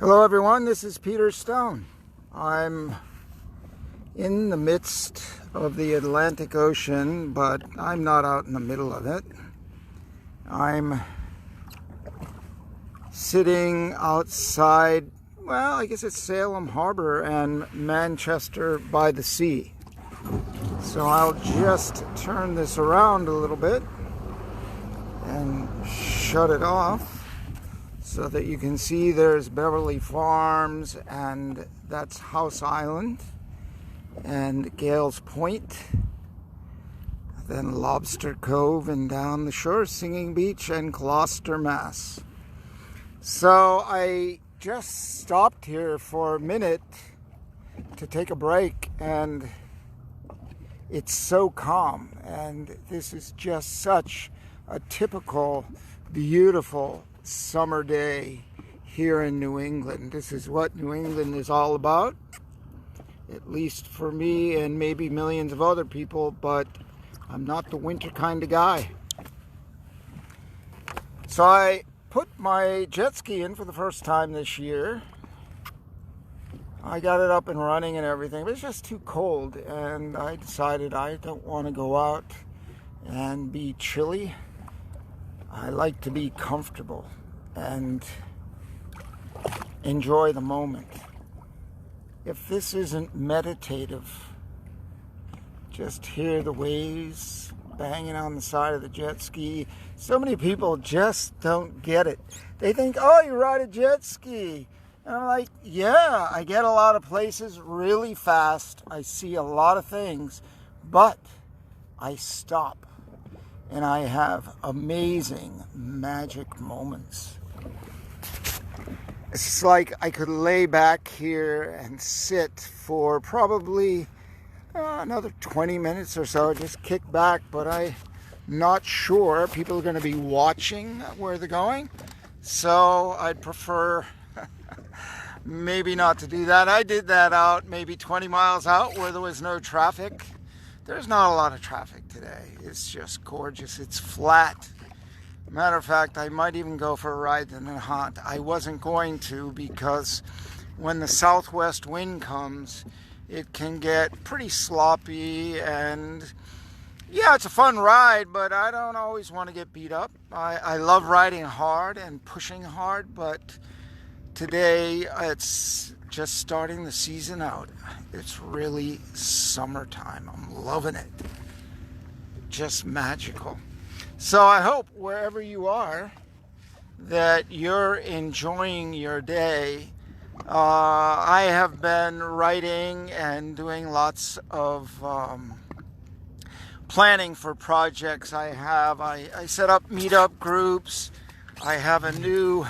Hello everyone, this is Peter Stone. I'm in the midst of the Atlantic Ocean, but I'm not out in the middle of it. I'm sitting outside, well, I guess it's Salem Harbor and Manchester by the Sea. So I'll just turn this around a little bit and shut it off, so that you can see there's Beverly Farms, and that's House Island, and Gales Point, then Lobster Cove, and down the shore, Singing Beach and Gloucester, Mass. So I just stopped here for a minute to take a break, and it's so calm, and this is just such a typical, beautiful summer day here in New England. This is what New England is all about, at least for me and maybe millions of other people, but I'm not the winter kind of guy. So I put my jet ski in for the first time this year. I got it up and running and everything, but it's just too cold, and I decided I don't want to go out and be chilly. I like to be comfortable and enjoy the moment. If this isn't meditative, just hear the waves banging on the side of the jet ski. So many people just don't get it. They think, oh, you ride a jet ski. And I'm like, yeah, I get a lot of places really fast. I see a lot of things, but I stop. And I have amazing magic moments. It's like I could lay back here and sit for probably another 20 minutes or so, just kick back, but I'm not sure people are going to be watching where they're going. So I'd prefer maybe not to do that. I did that out maybe 20 miles out where there was no traffic. There's not a lot of traffic today. It's just gorgeous. It's flat. Matter of fact, I might even go for a ride in the haunt. I wasn't going to, because when the southwest wind comes, it can get pretty sloppy, and yeah, it's a fun ride, but I don't always want to get beat up. I love riding hard and pushing hard, but today it's just starting the season out. It's really summertime. I'm loving it. Just magical. So I hope wherever you are that you're enjoying your day. I have been writing and doing lots of planning for projects I have. I set up meetup groups. I have a new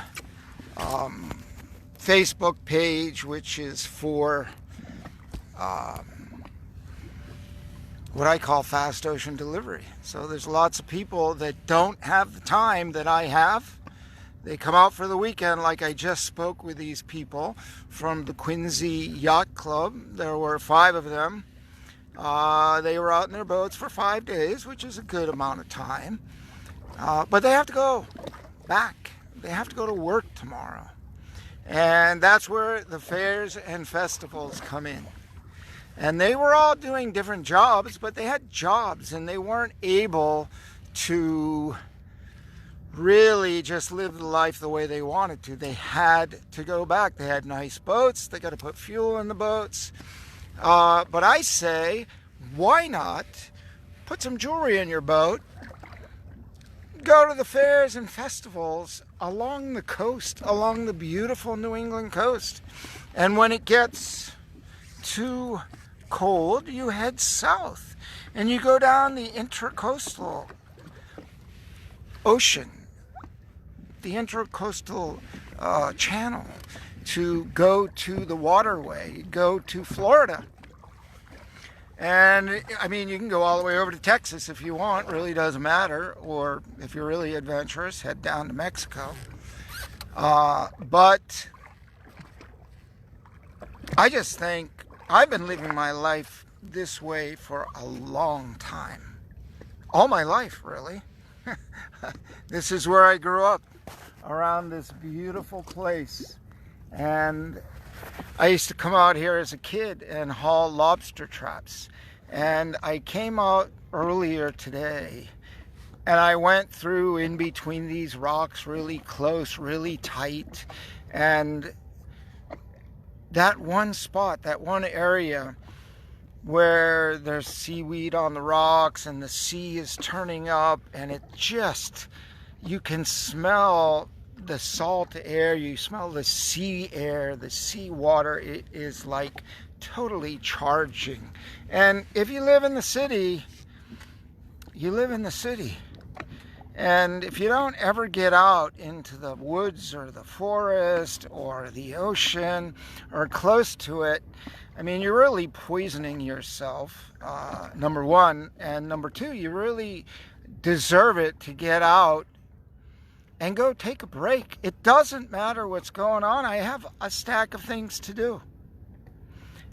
Facebook page, which is for what I call fast ocean delivery. So there's lots of people that don't have the time that I have. They come out for the weekend, like I just spoke with these people from the Quincy Yacht Club. There were 5 of them. They were out in their boats for 5 days, which is a good amount of time. But they have to go back. They have to go to work tomorrow. And that's where the fairs and festivals come in. And they were all doing different jobs, but they had jobs, and they weren't able to really just live the life the way they wanted to. They had to go back. They had nice boats. They got to put fuel in the boats. But I say, why not put some jewelry in your boat, go to the fairs and festivals along the coast, along the beautiful New England coast. And when it gets too cold, you head south and you go down the intercoastal ocean, the intercoastal channel, to go to the waterway, go to Florida. And I mean, you can go all the way over to Texas if you want, really doesn't matter. Or if you're really adventurous, head down to Mexico. But I just think I've been living my life this way for a long time. All my life, really. This is where I grew up, around this beautiful place. And I used to come out here as a kid and haul lobster traps. And I came out earlier today and I went through in between these rocks really close, really tight. And that one spot, that one area where there's seaweed on the rocks and the sea is turning up, and it just, you can smell the salt air, you smell the sea air, the sea water. It is like totally charging. And if you live in the city, you live in the city. And if you don't ever get out into the woods or the forest or the ocean or close to it, I mean, you're really poisoning yourself, number one. And number two, you really deserve it to get out and go take a break. It doesn't matter what's going on. I have a stack of things to do.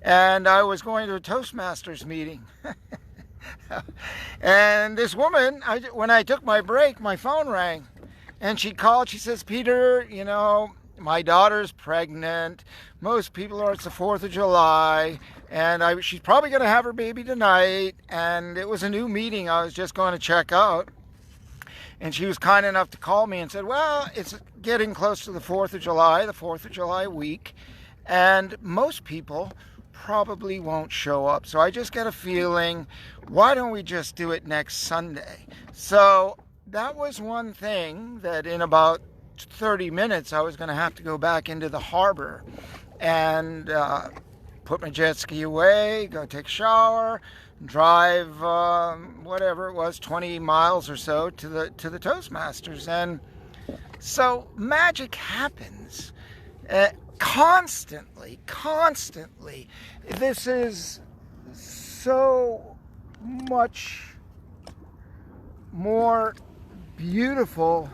And I was going to a Toastmasters meeting. And this woman, when I took my break, my phone rang. And she called, she says, Peter, you know, my daughter's pregnant. Most people are, it's the 4th of July. And she's probably going to have her baby tonight. And it was a new meeting I was just going to check out. And she was kind enough to call me and said, well, it's getting close to the 4th of July, the 4th of July week. And most people probably won't show up. So I just get a feeling, why don't we just do it next Sunday? So that was one thing that in about 30 minutes I was going to have to go back into the harbor and put my jet ski away, go take a shower, drive whatever it was, 20 miles or so to the Toastmasters. And so magic happens. Constantly. This is so much more beautiful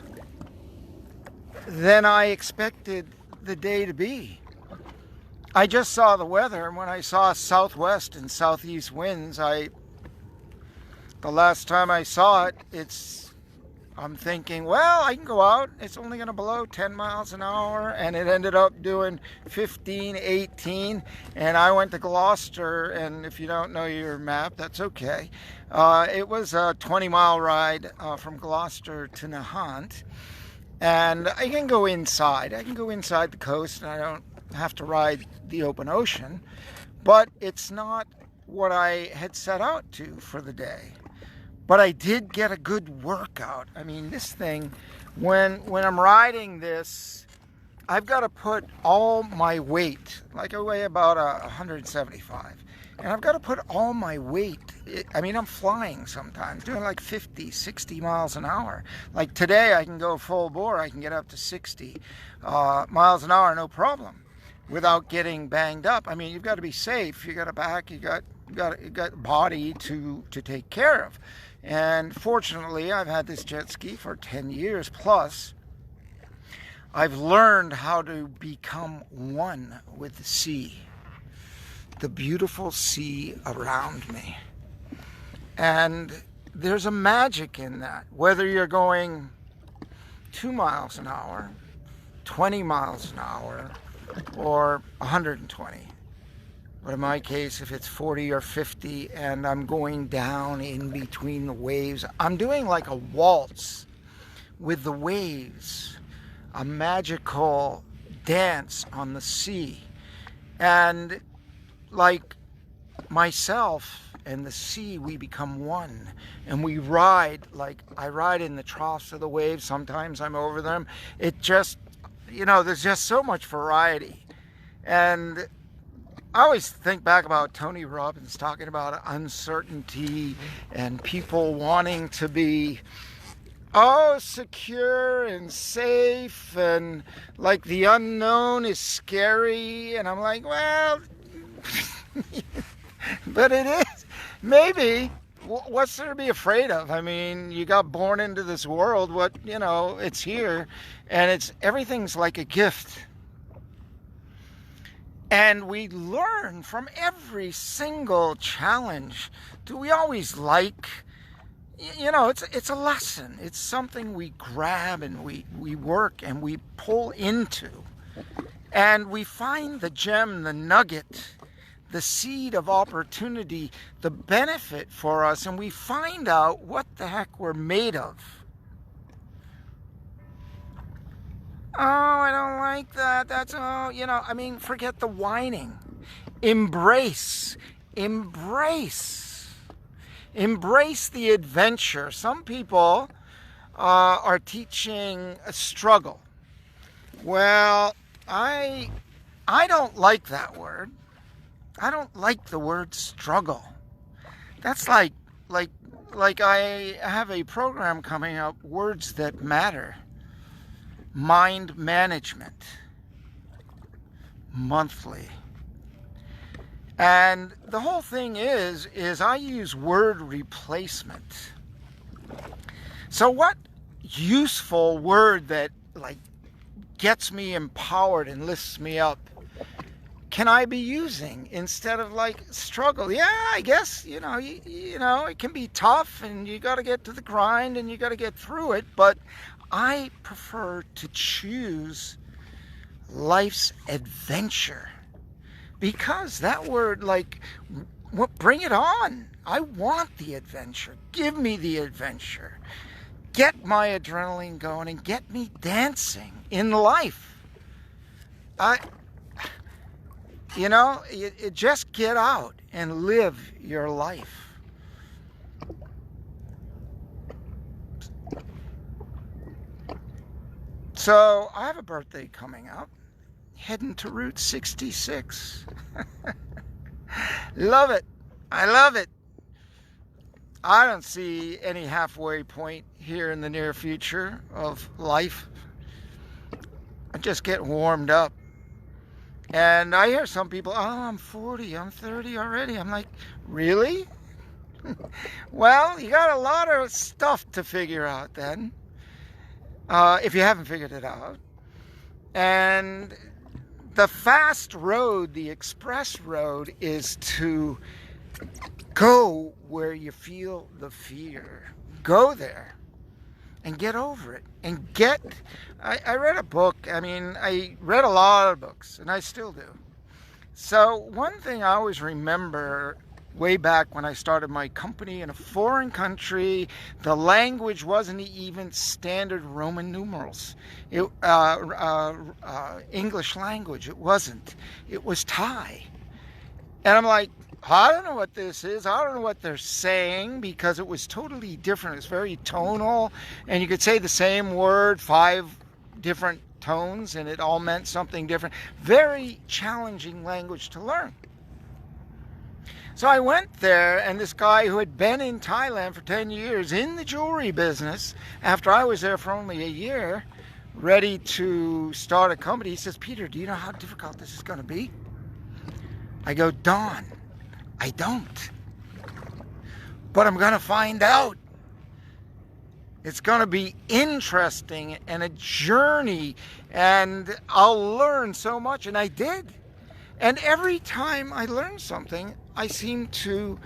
than I expected the day to be. I just saw the weather, and when I saw southwest and southeast winds, the last time I saw it, I'm thinking, well, I can go out. It's only going to blow 10 miles an hour. And it ended up doing 15, 18. And I went to Gloucester. And if you don't know your map, that's okay. It was a 20-mile ride from Gloucester to Nahant. And I can go inside. I can go inside the coast, and I don't have to ride the open ocean. But it's not what I had set out to for the day. But I did get a good workout. I mean, this thing, when I'm riding this, I've got to put all my weight, like I weigh about 175, and I've got to put all my weight. I'm flying sometimes, doing like 50, 60 miles an hour. Like today, I can go full bore. I can get up to 60 miles an hour, no problem, without getting banged up. I mean, you've got to be safe. You got a back, you got body to take care of. And fortunately, I've had this jet ski for 10 years plus. I've learned how to become one with the sea, the beautiful sea around me. And there's a magic in that, whether you're going 2 miles an hour, 20 miles an hour, or 120. But in my case, if it's 40 or 50 and I'm going down in between the waves, I'm doing like a waltz with the waves, a magical dance on the sea. And like myself and the sea, we become one. And we ride, like I ride in the troughs of the waves. Sometimes I'm over them. It just, there's just so much variety. And I always think back about Tony Robbins talking about uncertainty and people wanting to be secure and safe, and like the unknown is scary. And I'm like, well, but it is. Maybe. What's there to be afraid of? I mean, you got born into this world. It's here, and everything's like a gift. And we learn from every single challenge. Do we always like? It's a lesson. It's something we grab and we work and we pull into. And we find the gem, the nugget, the seed of opportunity, the benefit for us, and we find out what the heck we're made of. Oh, I don't like that. That's, forget the whining. Embrace the adventure. Some people are teaching a struggle. Well, I don't like that word. I don't like the word struggle. That's like I have a program coming up, Words That Matter. Mind management. Monthly. And the whole thing is I use word replacement. So what useful word that gets me empowered and lifts me up can I be using instead of struggle? Yeah, I guess, it can be tough and you got to get to the grind and you got to get through it. But I prefer to choose life's adventure, because that word, bring it on. I want the adventure. Give me the adventure. Get my adrenaline going and get me dancing in life. Just get out and live your life. So I have a birthday coming up, heading to Route 66. Love it. I love it. I don't see any halfway point here in the near future of life. I just get warmed up. And I hear some people, I'm 40, I'm 30 already. I'm like, really? Well, you got a lot of stuff to figure out then, if you haven't figured it out. And the fast road, the express road, is to go where you feel the fear. Go there and get over it. And I read a book. I read a lot of books, and I still do. So one thing I always remember, way back when I started my company in a foreign country, the language wasn't even standard Roman numerals. English language, it wasn't. It was Thai. And I'm like, I don't know what this is. I don't know what they're saying, because it was totally different. It's very tonal, and you could say the same word 5 different tones, and it all meant something different. Very challenging language to learn. So I went there, and this guy who had been in Thailand for 10 years in the jewelry business, after I was there for only a year, ready to start a company, he says, Peter, do you know how difficult this is going to be? I go, Don, I don't. But I'm going to find out. It's going to be interesting and a journey, and I'll learn so much. And I did. And every time I learn something, I seem to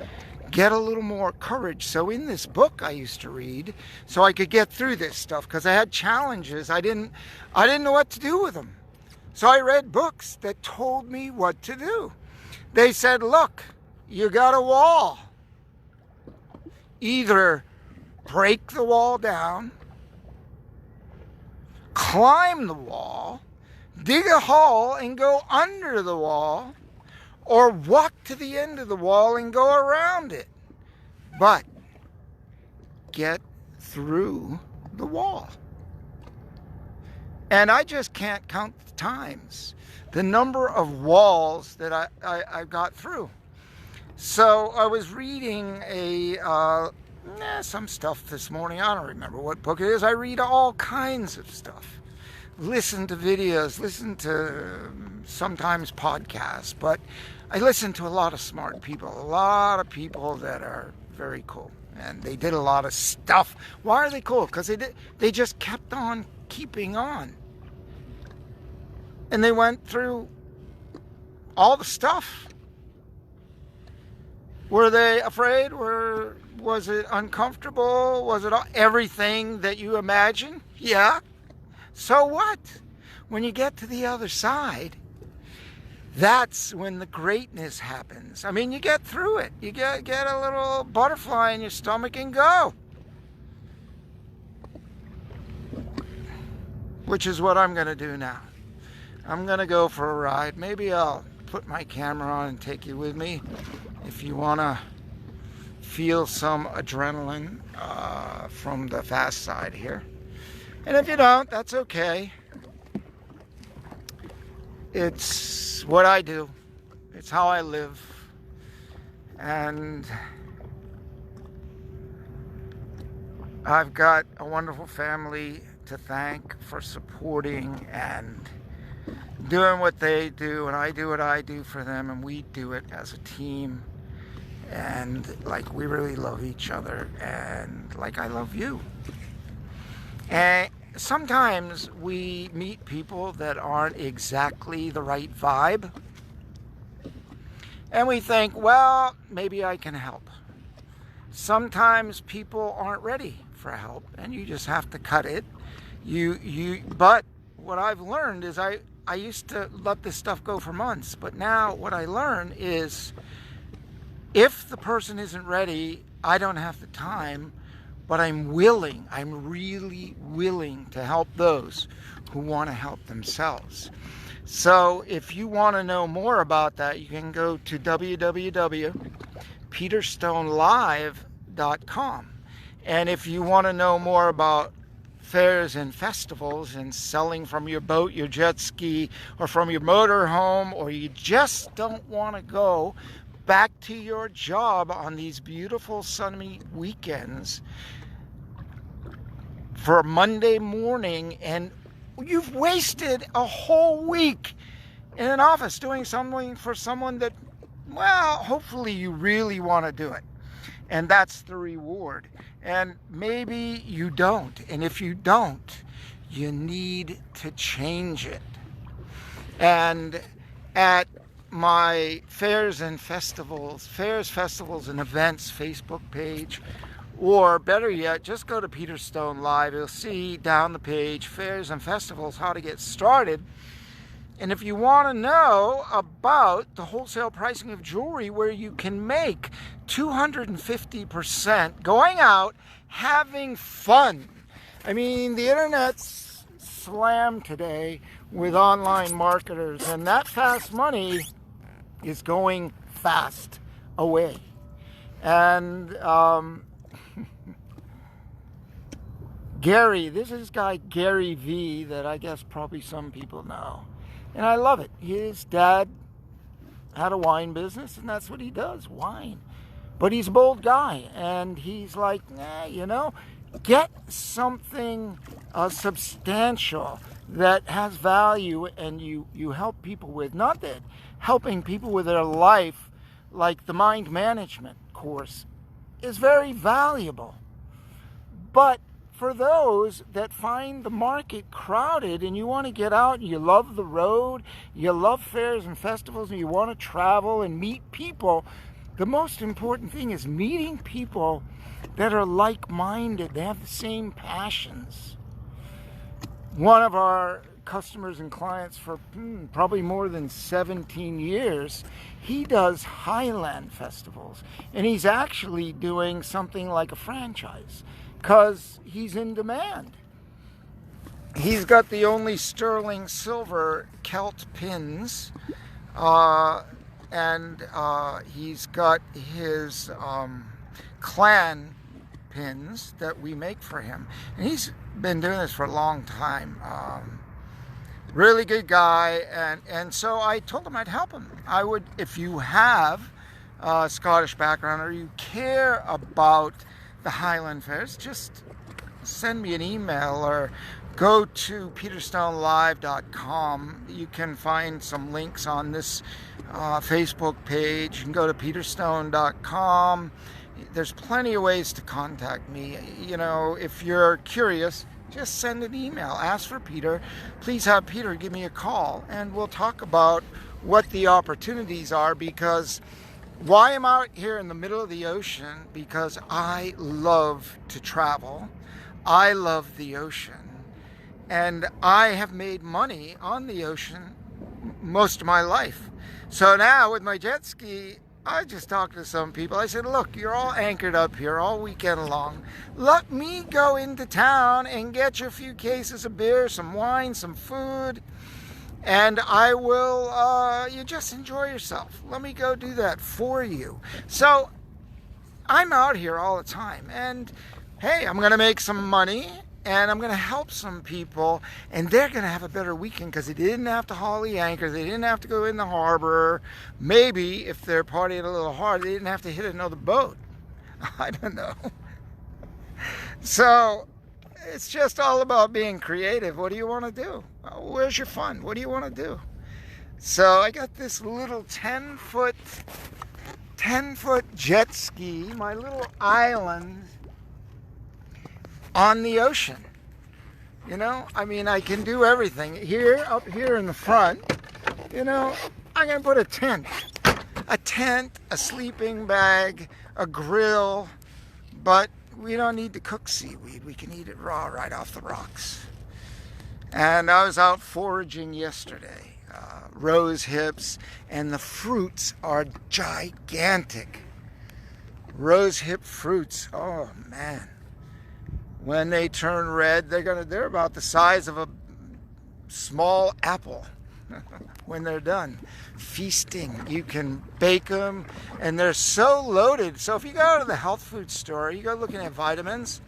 get a little more courage. So in this book I used to read, so I could get through this stuff, because I had challenges. I didn't know what to do with them. So I read books that told me what to do. They said, look, you got a wall. Either break the wall down, climb the wall, dig a hole and go under the wall, or walk to the end of the wall and go around it. But get through the wall. And I just can't count the times, the number of walls that I got through. So I was reading some stuff this morning. I don't remember what book it is. I read all kinds of stuff. Listen to videos, listen to sometimes podcasts, but I listen to a lot of smart people, a lot of people that are very cool. And they did a lot of stuff. Why are they cool? Because they just kept on keeping on. And they went through all the stuff. Were they afraid? Was it uncomfortable? Was it everything that you imagine? Yeah. So what? when you get to the other side, that's when the greatness happens. I mean, you get through it. You get a little butterfly in your stomach and go. Which is what I'm going to do now. I'm going to go for a ride. Maybe I'll put my camera on and take you with me if you want to feel some adrenaline from the fast side here. And if you don't, that's okay. It's what I do. It's how I live. And I've got a wonderful family to thank for supporting and doing what they do, and I do what I do for them, and we do it as a team. And like, we really love each other, and like, I love you. And sometimes we meet people that aren't exactly the right vibe, and we think, well, maybe I can help. Sometimes people aren't ready for help, and you just have to cut it. But what I've learned is I used to let this stuff go for months, but now what I learn is if the person isn't ready, I don't have the time, but I'm really willing to help those who want to help themselves. So if you want to know more about that, you can go to www.peterstonelive.com. And if you want to know more about fairs and festivals and selling from your boat, your jet ski, or from your motor home, or you just don't want to go back to your job on these beautiful sunny weekends for a Monday morning, and you've wasted a whole week in an office doing something for someone that, well, hopefully you really want to do it. And that's the reward. And maybe you don't. And if you don't, you need to change it. And at my fairs, festivals and events Facebook page, or better yet, just go to Peter Stone Live. You'll see down the page, fairs and festivals, how to get started. And if you want to know about the wholesale pricing of jewelry, where you can make 250% going out, having fun. I mean, the internet's slammed today with online marketers, and that fast money is going fast away. And Gary, this is guy Gary V that I guess probably some people know. And I love it. His dad had a wine business, and that's what he does, wine. But he's a bold guy, and he's like, get something substantial that has value and you help people with. Not that helping people with their life, like the mind management course, is very valuable. But for those that find the market crowded and you want to get out and you love the road, you love fairs and festivals, and you want to travel and meet people, the most important thing is meeting people that are like-minded. They have the same passions. One of our customers and clients for probably more than 17 years, he does Highland festivals, and he's actually doing something like a franchise because he's in demand. He's got the only sterling silver Celt pins, and he's got his clan pins that we make for him. And he's been doing this for a long time. Really good guy, and so I told him I'd help him. I would, if you have a Scottish background or you care about the Highland Fairs, just send me an email or go to peterstonelive.com. You can find some links on this Facebook page. You can go to peterstone.com. There's plenty of ways to contact me. If you're curious, just send an email. Ask for Peter. Please have Peter give me a call, and we'll talk about what the opportunities are, because why I'm out here in the middle of the ocean, because I love to travel. I love the ocean. And I have made money on the ocean most of my life. So now with my jet ski, I just talked to some people. I said, look, you're all anchored up here all weekend long. Let me go into town and get you a few cases of beer, some wine, some food, and I will, you just enjoy yourself. Let me go do that for you. So I'm out here all the time, and hey, I'm going to make some money, and I'm going to help some people, and they're going to have a better weekend because they didn't have to haul the anchor, they didn't have to go in the harbor. Maybe if they're partying a little hard, they didn't have to hit another boat. I don't know. So it's just all about being creative. What do you want to do? Where's your fun? What do you want to do? So I got this little 10-foot jet ski, my little island on the ocean. You know, I mean, I can do everything. Here, up here in the front, you know, I'm going to put a tent, a sleeping bag, a grill, but we don't need to cook seaweed. We can eat it raw right off the rocks. And I was out foraging yesterday, rose hips, and the fruits are gigantic. Rose hip fruits, oh man. When they turn red, they're about the size of a small apple when they're done. Feasting. You can bake them, and they're so loaded. So if you go to the health food store, you go looking at vitamins,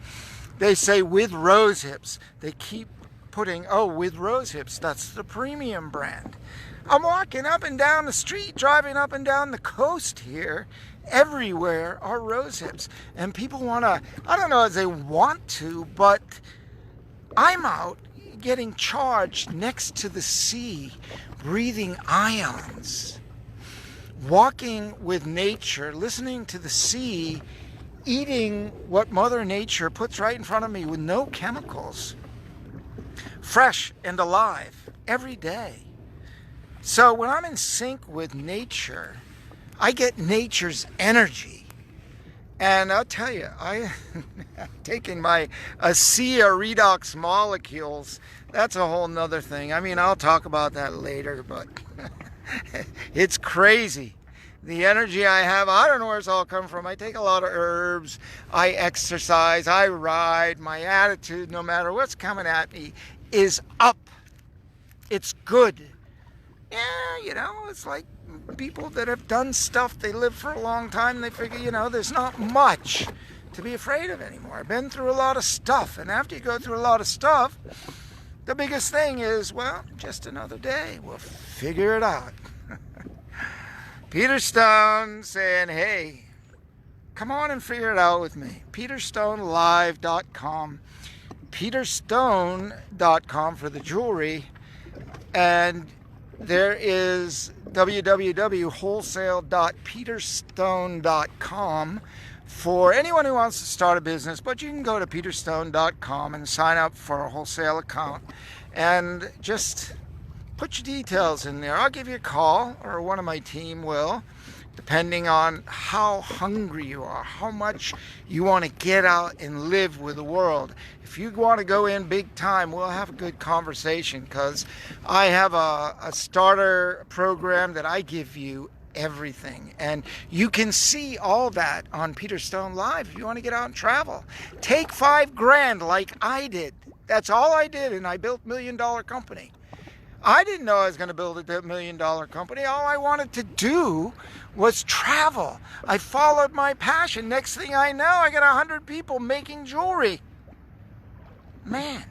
they say with rose hips. They keep putting, oh, with rose hips, that's the premium brand. I'm walking up and down the street, driving up and down the coast here. Everywhere are rose hips. And people want to, I don't know if they want to, but I'm out getting charged next to the sea, breathing ions, walking with nature, listening to the sea, eating what Mother Nature puts right in front of me with no chemicals, fresh and alive every day. So when I'm in sync with nature, I get nature's energy. And I'll tell you, I'm taking my ASEA redox molecules. That's a whole nother thing. I mean, I'll talk about that later, but it's crazy. The energy I have, I don't know where it's all come from. I take a lot of herbs. I exercise. I ride. My attitude, no matter what's coming at me, is up. It's good. Yeah, you know, it's like people that have done stuff, they live for a long time, they figure, you know, there's not much to be afraid of anymore. I've been through a lot of stuff, and after you go through a lot of stuff, the biggest thing is, well, just another day. We'll figure it out. Peter Stone saying, hey, come on and figure it out with me. PeterStoneLive.com, PeterStone.com for the jewelry, and there is www.wholesale.peterstone.com for anyone who wants to start a business, but you can go to peterstone.com and sign up for a wholesale account and just put your details in there. I'll give you a call, or one of my team will, depending on how hungry you are, how much you want to get out and live with the world. If you want to go in big time, we'll have a good conversation, because I have a starter program that I give you everything, and you can see all that on Peter Stone Live if you want to get out and travel. Take $5,000 like I did. That's all I did, and I built $1 million company. I didn't know I was going to build a $1 million company. All I wanted to do was travel. I followed my passion. Next thing I know, I got 100 people making jewelry. Man.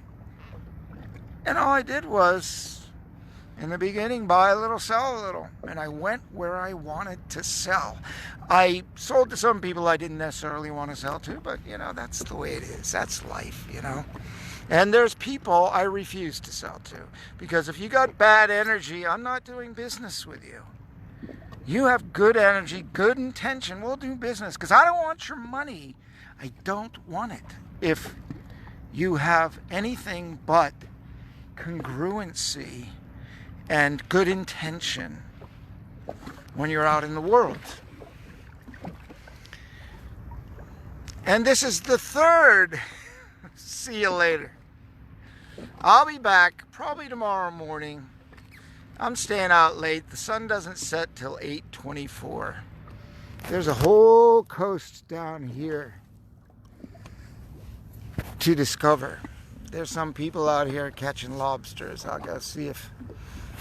And all I did was, in the beginning, buy a little, sell a little. And I went where I wanted to sell. I sold to some people I didn't necessarily want to sell to, but, you know, that's the way it is. That's life, you know. And there's people I refuse to sell to, because if you got bad energy, I'm not doing business with you. You have good energy, good intention, we'll do business, because I don't want your money. I don't want it. If you have anything but congruency and good intention when you're out in the world. And this is the third see you later. I'll be back probably tomorrow morning. I'm staying out late. The sun doesn't set till 8:24. There's a whole coast down here to discover. There's some people out here catching lobsters. I'll go see if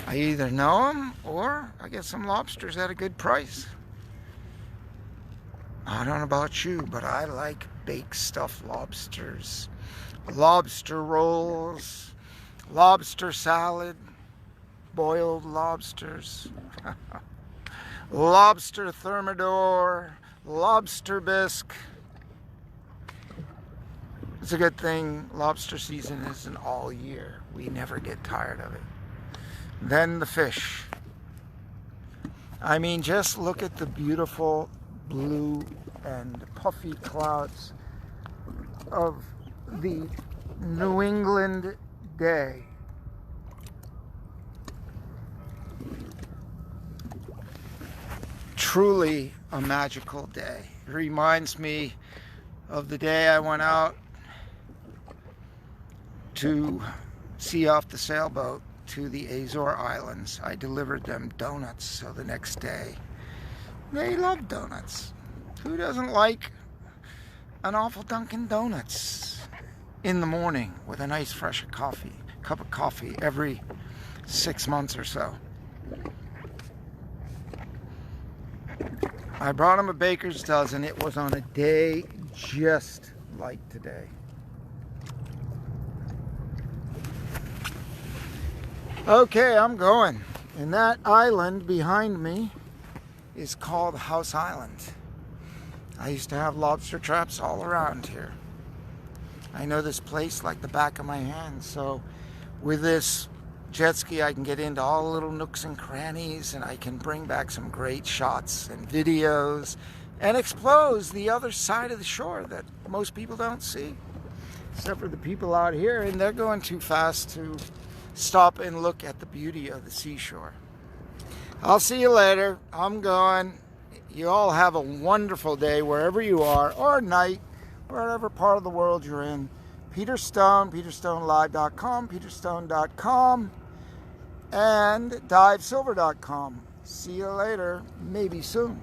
I either know them or I get some lobsters at a good price. I don't know about you, but I like baked stuffed lobsters. Lobster rolls, lobster salad, boiled lobsters, lobster thermidor, lobster bisque. It's a good thing lobster season isn't all year. We never get tired of it. Then the fish. I mean, just look at the beautiful blue and puffy clouds of the New England day. Truly a magical day. It reminds me of the day I went out to see off the sailboat to the Azore Islands. I delivered them donuts, so the next day, they love donuts. Who doesn't like an awful Dunkin' Donuts in the morning with a nice fresh cup of coffee every 6 months or so? I brought him a baker's dozen. It was on a day just like today. Okay, I'm going. And that island behind me is called House Island. I used to have lobster traps all around here. I know this place like the back of my hand, so with this jet ski I can get into all the little nooks and crannies, and I can bring back some great shots and videos and expose the other side of the shore that most people don't see, except for the people out here, and they're going too fast to stop and look at the beauty of the seashore. I'll see you later. I'm going. You all have a wonderful day wherever you are, or night, wherever part of the world you're in. Peter Stone, peterstonelive.com, peterstone.com, and divesilver.com. See you later, maybe soon.